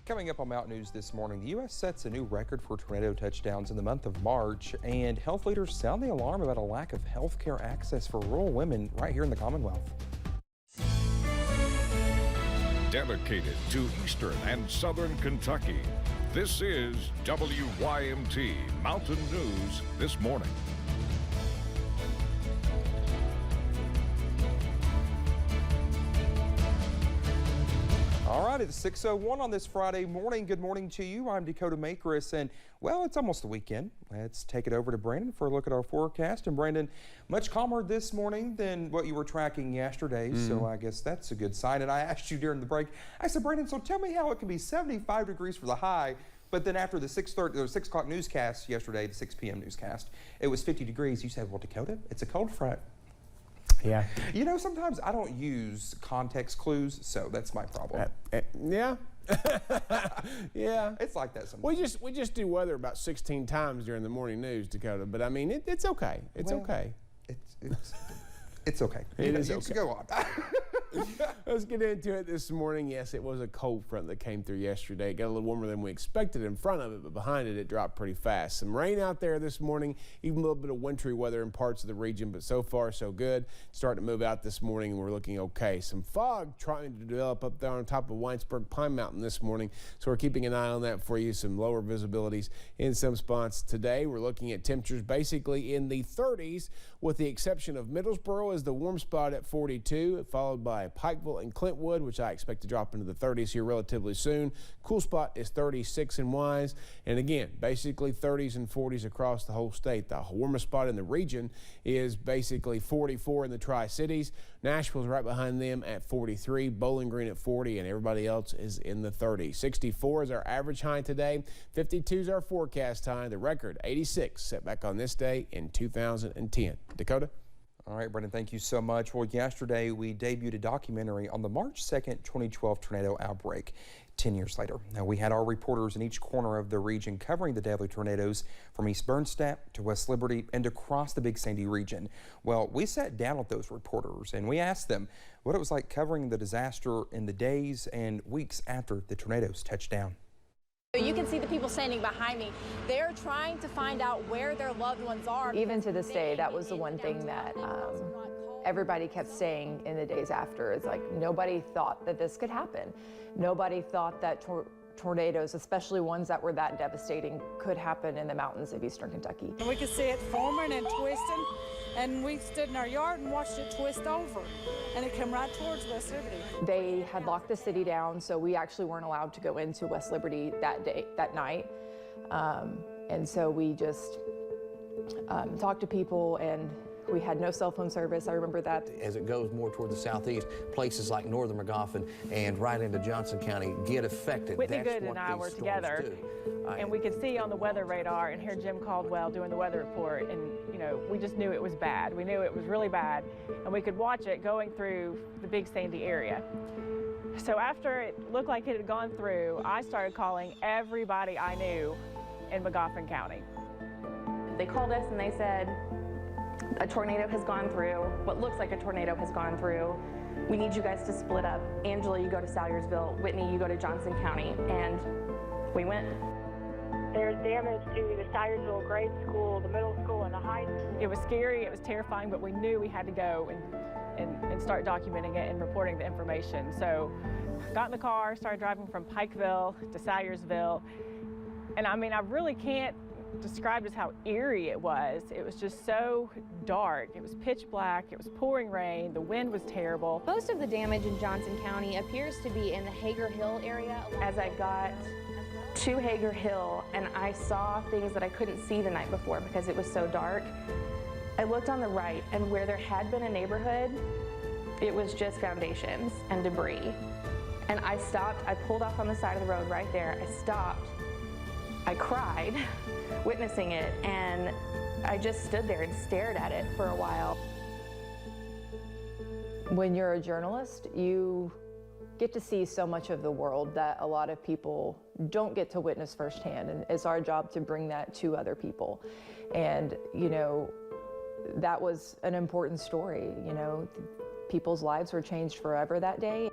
Coming up on Mountain News this morning, the U.S. sets a new record for tornado touchdowns in the month of March, and health leaders sound the alarm about a lack of health care access for rural women right here in the Commonwealth. Dedicated to Eastern and Southern Kentucky, this is WYMT Mountain News this morning. All right, it's 6:01 on this Friday morning. Good morning to you. I'm Dakota Makris, and well, it's almost the weekend. Let's take it over to Brandon for a look at our forecast. And Brandon, much calmer this morning than what you were tracking yesterday, so I guess that's a good sign. And I asked you during the break, I said, Brandon, so tell me how it can be 75 degrees for the high, but then after the 6 o'clock newscast yesterday, the 6 p.m. newscast, it was 50 degrees. You said, well, Dakota, it's a cold front. Yeah. You know, sometimes I don't use context clues, so that's my problem. Yeah. Yeah. It's like that sometimes. We just do weather about 16 times during the morning news, Dakota. But I mean, it's okay. It's okay. It's okay. It is okay. Go on. Let's get into it this morning. Yes, it was a cold front that came through yesterday. It got a little warmer than we expected in front of it, but behind it, it dropped pretty fast. Some rain out there this morning, even a little bit of wintry weather in parts of the region, but so far so good. Starting to move out this morning, and we're looking okay. Some fog trying to develop up there on top of Whitesburg Pine Mountain this morning, so we're keeping an eye on that for you. Some lower visibilities in some spots today. We're looking at temperatures basically in the 30s, with the exception of Middlesboro as the warm spot at 42, followed by Pikeville and Clintwood, which I expect to drop into the 30s here relatively soon. Cool spot is 36 in Wise, and again, basically 30s and 40s across the whole state. The warmest spot in the region is basically 44 in the Tri-Cities. Nashville's right behind them at 43, Bowling Green at 40, and everybody else is in the 30s. 64 is our average high today. 52 is our forecast high. The record 86 set back on this day in 2010. Dakota? All right, Brendan, thank you so much. Well, yesterday we debuted a documentary on the March 2nd, 2012 tornado outbreak 10 years later. Now, we had our reporters in each corner of the region covering the deadly tornadoes from East Bernstadt to West Liberty and across the Big Sandy region. Well, we sat down with those reporters and we asked them what it was like covering the disaster in the days and weeks after the tornadoes touched down. You can see the people standing behind me. They're trying to find out where their loved ones are. Even to this day, that was the one thing that everybody kept saying in the days after. It's like nobody thought that this could happen. Nobody thought that tornadoes, especially ones that were that devastating, could happen in the mountains of eastern Kentucky. We could see it forming and twisting, and we stood in our yard and watched it twist over, and it came right towards West Liberty. They had locked the city down, so we actually weren't allowed to go into West Liberty that night. And so we just talked to people, and we had no cell phone service. I remember that. As it goes more toward the southeast, places like northern Magoffin and right into Johnson County get affected. Whitney Good and I were together, and we could see on the weather radar and hear Jim Caldwell doing the weather report, and you know, we just knew it was bad. We knew it was really bad, and we could watch it going through the Big Sandy area. So after it looked like it had gone through, I started calling everybody I knew in Magoffin County. They called us and they said, a tornado has gone through, what looks like a tornado has gone through. We need you guys to split up. Angela, you go to Salyersville. Whitney, you go to Johnson County. And we went. There's damage to the Salyersville grade school, the middle school, and the high school. It was scary, it was terrifying, but we knew we had to go and start documenting it and reporting the information. So got in the car, started driving from Pikeville to Salyersville. And I mean, I really can't describe just how eerie it was. It was just so dark. It was pitch black. It was pouring rain. The wind was terrible. Most of the damage in Johnson County appears to be in the Hager Hill area. As I got to Hager Hill and I saw things that I couldn't see the night before because it was so dark, I looked on the right, and where there had been a neighborhood, it was just foundations and debris. And I stopped. I pulled off on the side of the road right there. I stopped. I cried witnessing it, and I just stood there and stared at it for a while. When you're a journalist, you get to see so much of the world that a lot of people don't get to witness firsthand, and it's our job to bring that to other people. And, you know, that was an important story. You know, people's lives were changed forever that day.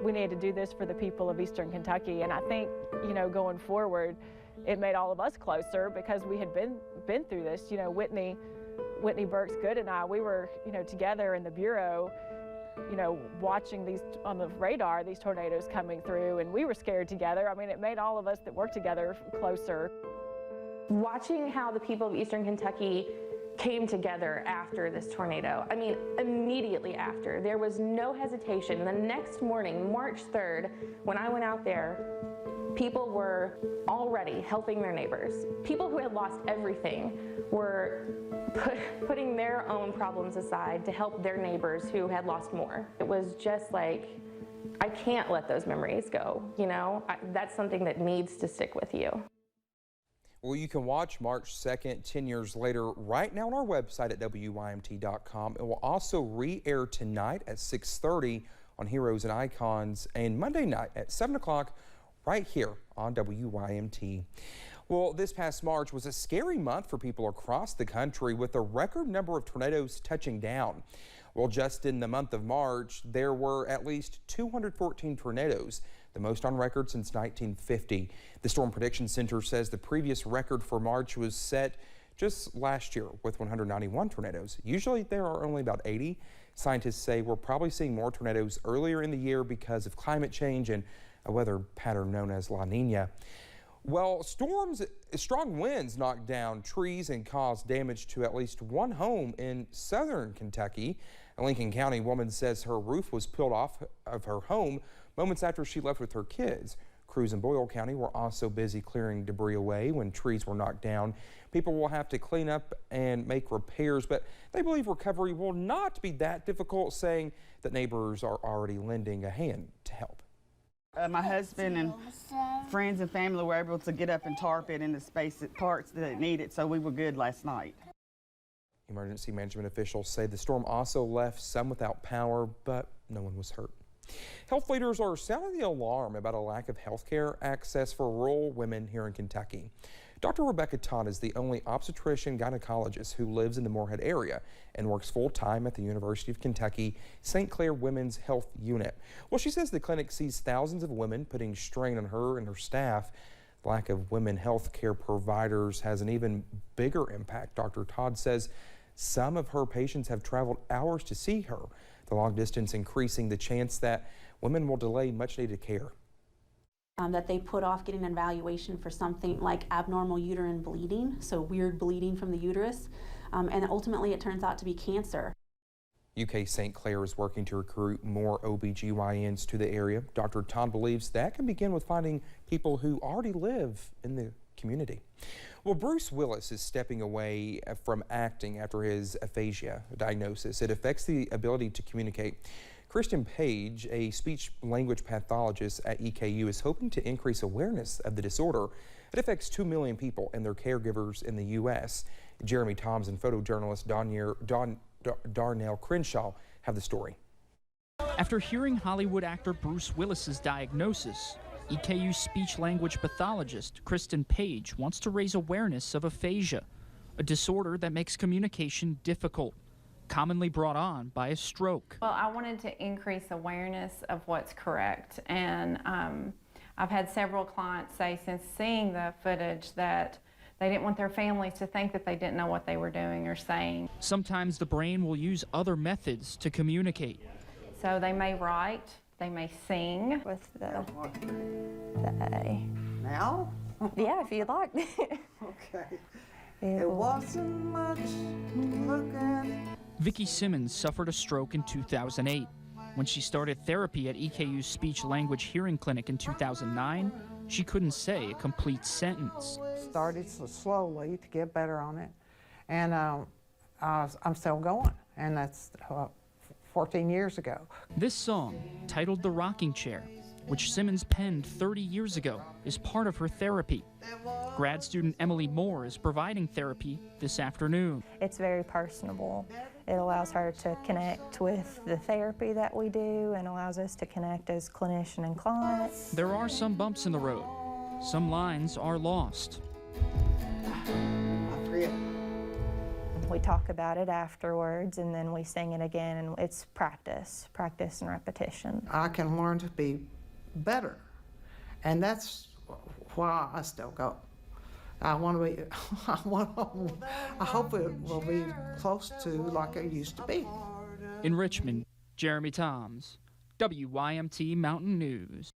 we needed to do this for the people of Eastern Kentucky. And I think, you know, going forward, it made all of us closer because we had been through this. You know, Whitney Burks Good and I, we were, you know, together in the Bureau, you know, watching these on the radar, these tornadoes coming through, and we were scared together. I mean, it made all of us that work together closer. Watching how the people of Eastern Kentucky came together after this tornado, I mean, immediately after, there was no hesitation. The next morning, March 3rd, when I went out there, people were already helping their neighbors. People who had lost everything were putting their own problems aside to help their neighbors who had lost more. It was just like, I can't let those memories go, you know? That's something that needs to stick with you. Well, you can watch March 2nd, 10 years later, right now on our website at WYMT.com. It will also re-air tonight at 6:30 on Heroes and Icons, and Monday night at 7 o'clock right here on WYMT. Well, this past March was a scary month for people across the country with a record number of tornadoes touching down. Well, just in the month of March, there were at least 214 tornadoes, the most on record since 1950. The Storm Prediction Center says the previous record for March was set just last year with 191 tornadoes. Usually there are only about 80. Scientists say we're probably seeing more tornadoes earlier in the year because of climate change and a weather pattern known as La Nina. Well, strong winds knocked down trees and caused damage to at least one home in southern Kentucky. A Lincoln County woman says her roof was peeled off of her home moments after she left with her kids. Crews in Boyle County were also busy clearing debris away when trees were knocked down. People will have to clean up and make repairs, but they believe recovery will not be that difficult, saying that neighbors are already lending a hand to help. My husband and friends and family were able to get up and tarp it in the parts that it needed, so we were good last night. Emergency management officials say the storm also left some without power, but no one was hurt. Health leaders are sounding the alarm about a lack of health care access for rural women here in Kentucky. Dr. Rebecca Todd is the only obstetrician gynecologist who lives in the Moorhead area and works full-time at the University of Kentucky St. Clair Women's Health Unit. Well, she says the clinic sees thousands of women, putting strain on her and her staff. The lack of women health care providers has an even bigger impact. Dr. Todd says some of her patients have traveled hours to see her, the long distance increasing the chance that women will delay much-needed care. That they put off getting an evaluation for something like abnormal uterine bleeding, so weird bleeding from the uterus, and ultimately it turns out to be cancer. UK St. Clair is working to recruit more OBGYNs to the area. Dr. Todd believes that can begin with finding people who already live in the community. Well, Bruce Willis is stepping away from acting after his aphasia diagnosis. It affects the ability to communicate. Kristen Page, a speech-language pathologist at EKU, is hoping to increase awareness of the disorder. It affects 2 million people and their caregivers in the U.S. Jeremy Toms and photojournalist Darnell Crenshaw have the story. After hearing Hollywood actor Bruce Willis's diagnosis, EKU speech-language pathologist Kristen Page wants to raise awareness of aphasia, a disorder that makes communication difficult, commonly brought on by a stroke. Well, I wanted to increase awareness of what's correct, and I've had several clients say since seeing the footage that they didn't want their families to think that they didn't know what they were doing or saying. Sometimes the brain will use other methods to communicate. So they may write, they may sing. With the A. Now? Yeah, if you'd like. Okay. It wasn't much looking. Vicki Simmons suffered a stroke in 2008. When she started therapy at EKU's speech-language hearing clinic in 2009, she couldn't say a complete sentence. Started so slowly to get better on it, and I'm still going, and that's 14 years ago. This song, titled The Rocking Chair, which Simmons penned 30 years ago, is part of her therapy. Grad student Emily Moore is providing therapy this afternoon. It's very personable. It allows her to connect with the therapy that we do and allows us to connect as clinician and client. There are some bumps in the road. Some lines are lost. I forget. We talk about it afterwards, and then we sing it again, and it's practice and repetition. I can learn to be better, and that's why I still go. I want to be, I hope it will be close to like it used to be. In Richmond, Jeremy Toms, WYMT Mountain News.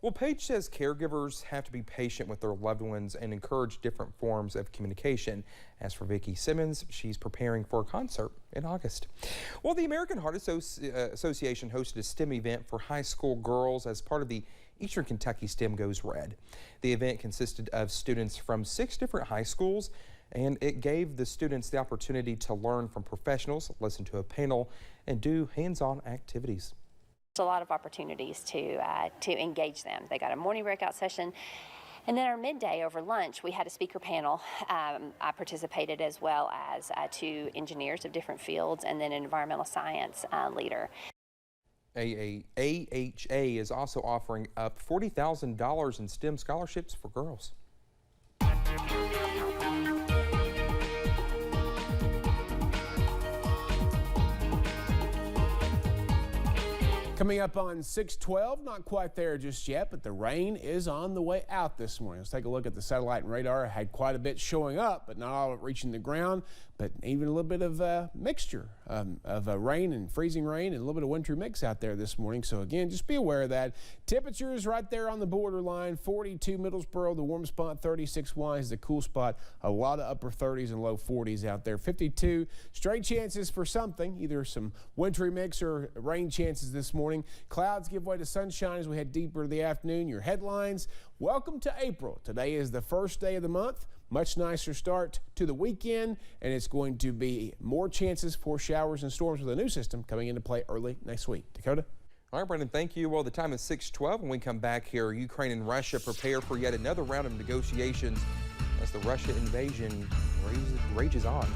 Well, Paige says caregivers have to be patient with their loved ones and encourage different forms of communication. As for Vicki Simmons, she's preparing for a concert in August. Well, the American Heart Association hosted a STEM event for high school girls as part of the Eastern Kentucky STEM Goes Red. The event consisted of students from 6 different high schools, and it gave the students the opportunity to learn from professionals, listen to a panel, and do hands-on activities. A lot of opportunities to engage them. They got a morning breakout session, and then our midday over lunch we had a speaker panel. I participated, as well as 2 engineers of different fields and then an environmental science leader. AHA is also offering up $40,000 in STEM scholarships for girls. Coming up on 612, not quite there just yet, but the rain is on the way out this morning. Let's take a look at the satellite and radar. It had quite a bit showing up, but not all of it reaching the ground, but even a little bit of a mixture of rain and freezing rain and a little bit of wintry mix out there this morning. So again, just be aware of that. Temperatures right there on the borderline. 42 Middlesboro, the warm spot. 36 Wise, the cool spot. A lot of upper 30s and low 40s out there. 52 straight chances for something, either some wintry mix or rain chances this morning. Clouds give way to sunshine as we head deeper into the afternoon. Your headlines: welcome to April. Today is the first day of the month. Much nicer start to the weekend, and it's going to be more chances for showers and storms with a new system coming into play early next week. Dakota? All right, Brendan, thank you. Well, the time is 6:12. When we come back here, Ukraine and Russia prepare for yet another round of negotiations as the Russia invasion rages on.